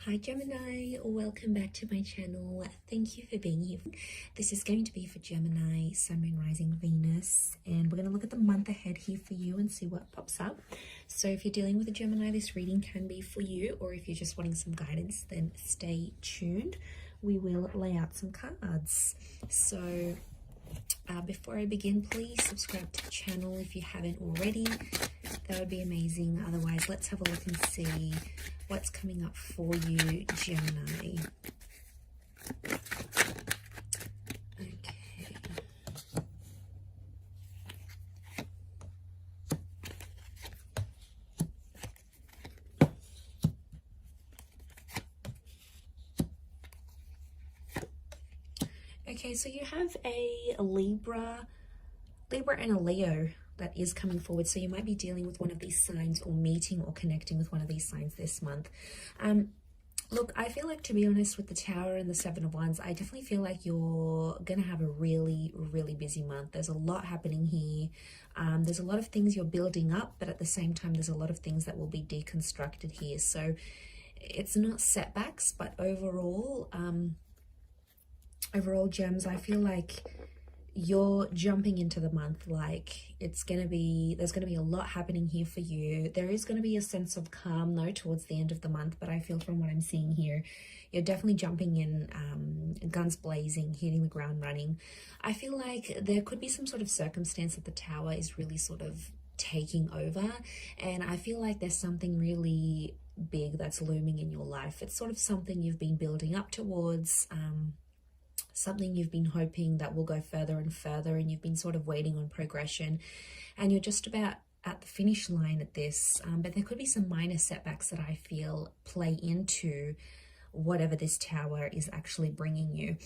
Hi Gemini, welcome back to my channel. Thank you for being here. This is going to be for Gemini, Sun, Moon, Rising, Venus, and we're going to look at the month ahead here for you and see what pops up. So if you're dealing with a Gemini, this reading can be for you, or if you're just wanting some guidance, then stay tuned. We will lay out some cards. So before I begin, please subscribe to the channel if you haven't already. That would be amazing. Otherwise, let's have a look and see what's coming up for you, Gemini. Okay, so you have a Libra and a Leo that is coming forward. So you might be dealing with one of these signs or meeting or connecting with one of these signs this month. Look, I feel like, to be honest, with the Tower and the Seven of Wands, I definitely feel like you're going to have a really, really busy month. There's a lot happening here. There's a lot of things you're building up, but at the same time, there's a lot of things that will be deconstructed here. So it's not setbacks, but overall, Gems, I feel like you're jumping into the month like there's going to be a lot happening here for you. There is going to be a sense of calm though towards the end of the month, but I feel from what I'm seeing here, you're definitely jumping in, guns blazing, hitting the ground running. I feel like there could be some sort of circumstance that the Tower is really sort of taking over, and I feel like there's something really big that's looming in your life. It's sort of something you've been building up towards, something you've been hoping that will go further and further, and you've been sort of waiting on progression, and you're just about at the finish line at this, but there could be some minor setbacks that I feel play into whatever this Tower is actually bringing you.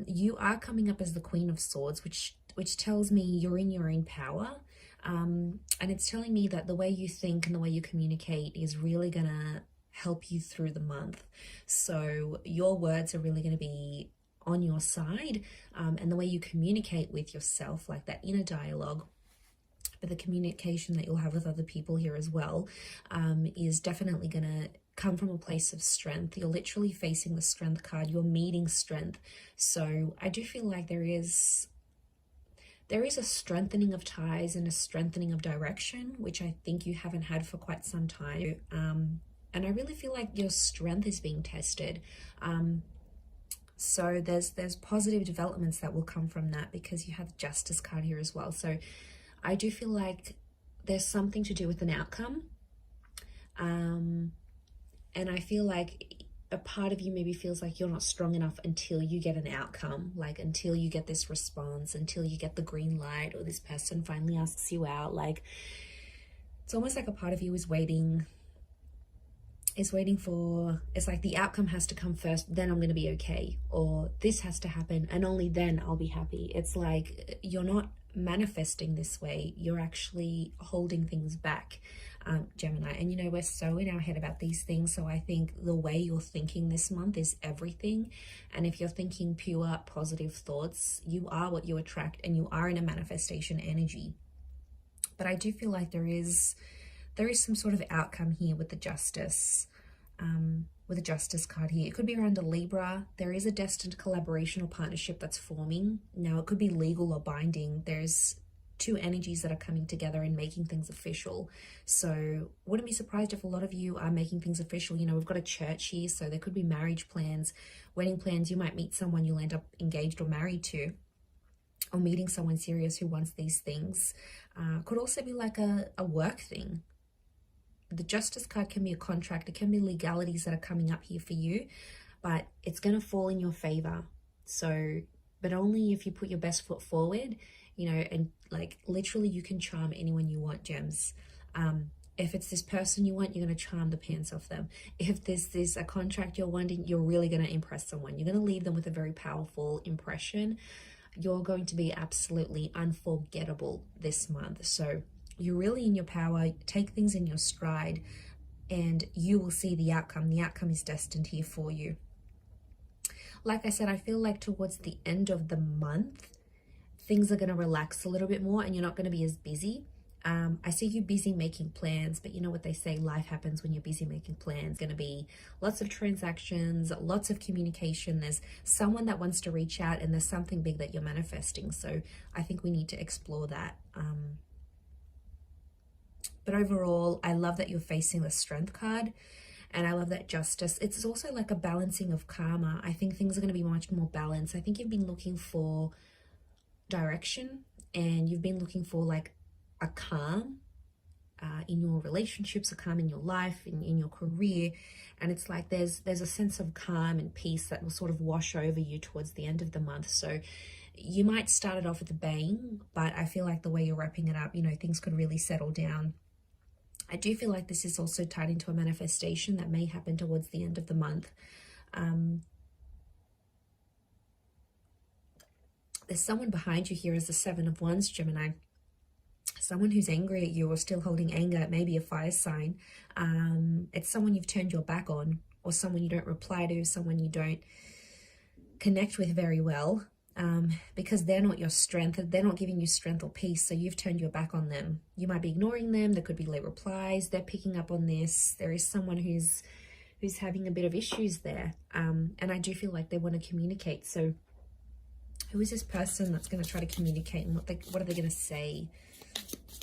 You are coming up as the Queen of Swords, which tells me you're in your own power, and it's telling me that the way you think and the way you communicate is really gonna help you through the month. So your words are really going to be on your side, and the way you communicate with yourself, like that inner dialogue, but the communication that you'll have with other people here as well, is definitely going to come from a place of strength. You're literally facing the Strength card. You're meeting strength. So I do feel like there is a strengthening of ties and a strengthening of direction, which I think you haven't had for quite some time. And I really feel like your strength is being tested. So there's positive developments that will come from that, because you have the Justice card here as well. So I do feel like there's something to do with an outcome. And I feel like a part of you maybe feels like you're not strong enough until you get an outcome, like until you get this response, until you get the green light, or this person finally asks you out. Like, it's almost like a part of you is waiting for, it's like the outcome has to come first, then I'm going to be okay, or this has to happen and only then I'll be happy. It's like you're not manifesting this way, you're actually holding things back, Gemini. And you know, we're so in our head about these things, so I think the way you're thinking this month is everything. And if you're thinking pure positive thoughts, you are what you attract, and you are in a manifestation energy. But I do feel like there is some sort of outcome here with the Justice, with the Justice card here. It could be around a Libra. There is a destined collaboration or partnership that's forming. Now, it could be legal or binding. There's two energies that are coming together and making things official. So wouldn't be surprised if a lot of you are making things official. You know, we've got a church here, so there could be marriage plans, wedding plans. You might meet someone you'll end up engaged or married to, or meeting someone serious who wants these things. Could also be like a work thing. The Justice card can be a contract. It can be legalities that are coming up here for you, but it's going to fall in your favor. So, but only if you put your best foot forward, you know, and like literally you can charm anyone you want, Gems. If it's this person you want, you're going to charm the pants off them. If there's a contract you're wanting, you're really going to impress someone. You're going to leave them with a very powerful impression. You're going to be absolutely unforgettable this month. So you're really in your power. Take things in your stride, and you will see the outcome. The outcome is destined here for you. Like I said, I feel like towards the end of the month, things are going to relax a little bit more, and you're not going to be as busy. I see you busy making plans, but you know what they say, life happens when you're busy making plans. Going to be lots of transactions, lots of communication. There's someone that wants to reach out, and there's something big that you're manifesting. So I think we need to explore that. But overall, I love that you're facing the Strength card, and I love that Justice. It's also like a balancing of karma. I think things are going to be much more balanced. I think you've been looking for direction, and you've been looking for like a calm in your relationships, a calm in your life, in your career, and it's like there's a sense of calm and peace that will sort of wash over you towards the end of the month. So you might start it off with a bang, but I feel like the way you're wrapping it up, you know, things could really settle down. I do feel like this is also tied into a manifestation that may happen towards the end of the month. There's someone behind you here as the Seven of Wands, Gemini. Someone who's angry at you or still holding anger. It may be a fire sign. It's someone you've turned your back on, or someone you don't reply to, someone you don't connect with very well, because they're not your strength. They're not giving you strength or peace, so you've turned your back on them. You might be ignoring them. There could be late replies. They're picking up on this. There is someone who's having a bit of issues there, and I do feel like they want to communicate. So who is this person that's going to try to communicate, and what are they going to say?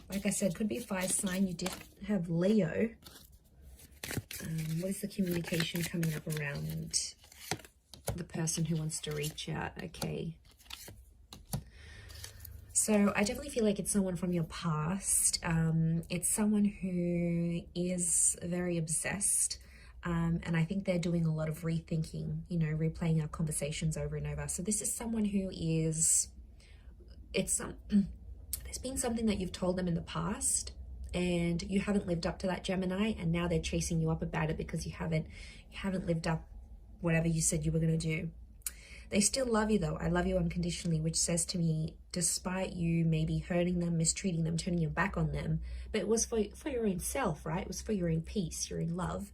Like I said, could be a fire sign. You did have Leo. What is the communication coming up around the person who wants to reach out? Okay. So I definitely feel like it's someone from your past. It's someone who is very obsessed. And I think they're doing a lot of rethinking, you know, replaying our conversations over and over. So this is someone who is, there's been something that you've told them in the past and you haven't lived up to that, Gemini, and now they're chasing you up about it because you haven't lived up whatever you said you were going to do. They still love you though. I love you unconditionally, which says to me, despite you maybe hurting them, mistreating them, turning your back on them, but it was for your own self, right? It was for your own peace, your own love.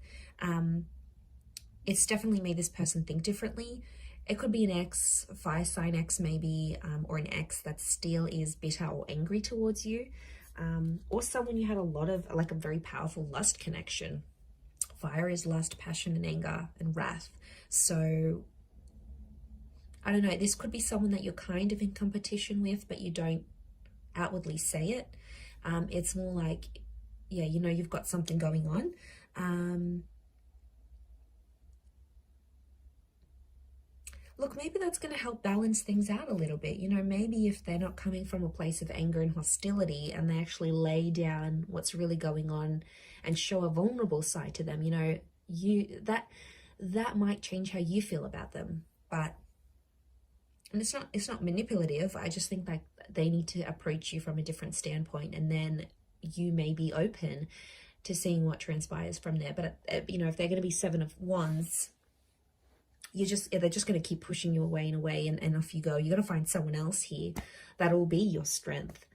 It's definitely made this person think differently. It could be an ex, fire sign ex maybe, or an ex that still is bitter or angry towards you, or someone you had a lot of, like a very powerful lust connection. Fire is lust, passion, and anger, and wrath. So I don't know, this could be someone that you're kind of in competition with, but you don't outwardly say it. It's more like, yeah, you know, you've got something going on. Look, maybe that's going to help balance things out a little bit. You know, maybe if they're not coming from a place of anger and hostility and they actually lay down what's really going on and show a vulnerable side to them, you know, that might change how you feel about them. But, and it's not manipulative. I just think that they need to approach you from a different standpoint, and then you may be open to seeing what transpires from there. But, you know, if they're going to be Seven of Wands, they're just going to keep pushing you away and away, and off you go. You got to find someone else here that'll be your strength.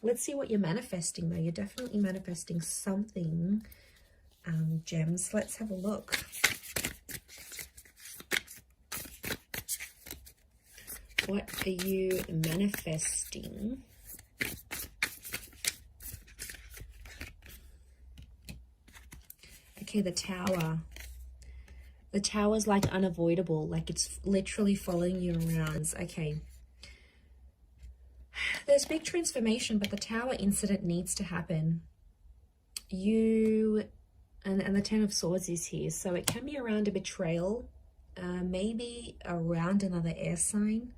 Let's see what you're manifesting though. You're definitely manifesting something, gems. Let's have a look. What are you manifesting? Okay, the Tower. The Tower is like unavoidable, like it's literally following you around. Okay. There's big transformation, but the Tower incident needs to happen. And the Ten of Swords is here. So it can be around a betrayal, maybe around another air sign.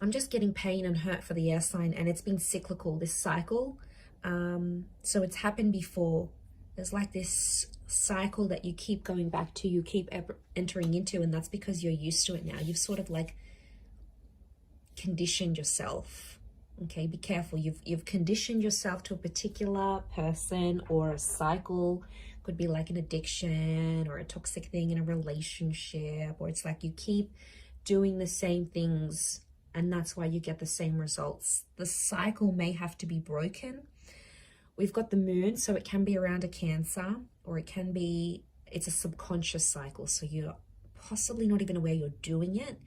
I'm just getting pain and hurt for the air sign, and it's been cyclical, this cycle. So it's happened before. There's like this cycle that you keep going back to, you keep entering into, and that's because you're used to it now. You've sort of like conditioned yourself. Okay, be careful. You've conditioned yourself to a particular person or a cycle. Could be like an addiction or a toxic thing in a relationship, or it's like you keep doing the same things and that's why you get the same results. The cycle may have to be broken. We've got the Moon, so it can be around a Cancer, or it's a subconscious cycle, so you're possibly not even aware you're doing it.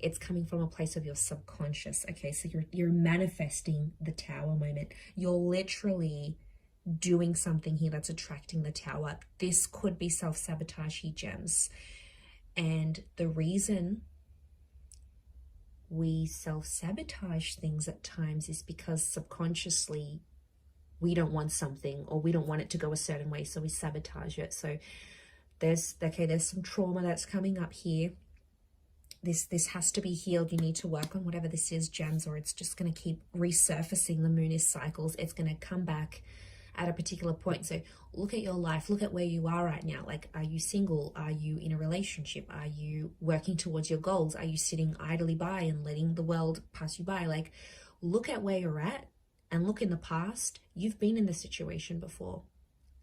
it's coming from a place of your subconscious. Okay, so you're manifesting the Tower moment. You're literally doing something here that's attracting the Tower. This could be self-sabotage here, gems. And the reason we self-sabotage things at times is because subconsciously we don't want something, or we don't want it to go a certain way, so we sabotage it. So there's some trauma that's coming up here. This has to be healed. You need to work on whatever this is, gems, or it's just going to keep resurfacing. The moon is cycles. It's going to come back at a particular point. So look at your life, look at where you are right now. Like, are you single? Are you in a relationship? Are you working towards your goals? Are you sitting idly by and letting the world pass you by? Like, look at where you're at and look in the past. You've been in this situation before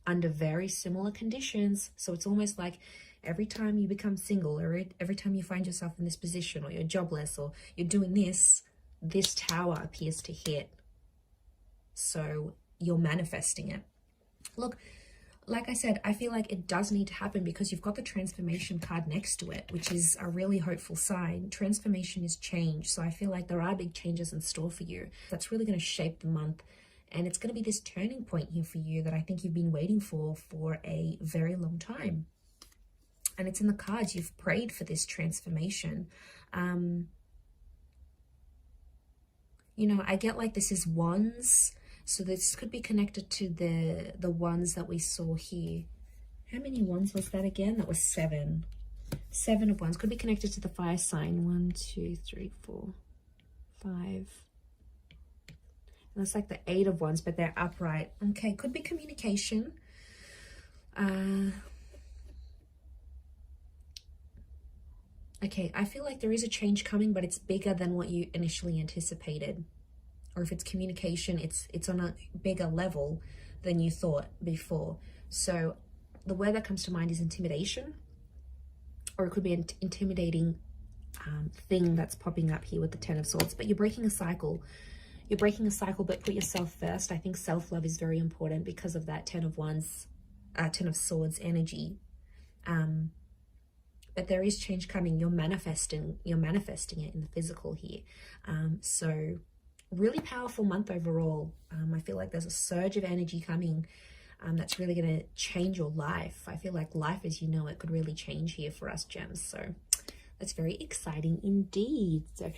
under very similar conditions. So it's almost like every time you become single, or every time you find yourself in this position, or you're jobless, or you're doing this Tower appears to hit. So you're manifesting it. Look, like I said, I feel like it does need to happen because you've got the transformation card next to it, which is a really hopeful sign. Transformation is change. So I feel like there are big changes in store for you. That's really going to shape the month. And it's going to be this turning point here for you that I think you've been waiting for a very long time. And it's in the cards. You've prayed for this transformation. You know, I get like this is wands. So this could be connected to the wands that we saw here. How many wands was that again? That was 7. 7 of wands. Could be connected to the fire sign. 1, 2, 3, 4, 5. And that's like the 8 of wands, but they're upright. Okay, could be communication. Okay, I feel like there is a change coming, but it's bigger than what you initially anticipated. Or if it's communication, it's on a bigger level than you thought before. So the word that comes to mind is intimidation, or it could be an intimidating thing that's popping up here with the 10 of Swords. But you're breaking a cycle. You're breaking a cycle, but put yourself first. I think self-love is very important because of that 10 of Wands, 10 of Swords energy. But there is change coming. You're manifesting it in the physical here. So really powerful month overall. I feel like there's a surge of energy coming that's really going to change your life. I feel like life as you know it could really change here for us, gems. So that's very exciting indeed. So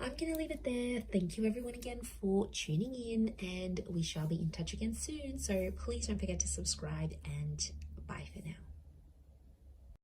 I'm going to leave it there. Thank you everyone again for tuning in, and we shall be in touch again soon. So please don't forget to subscribe, and bye for now.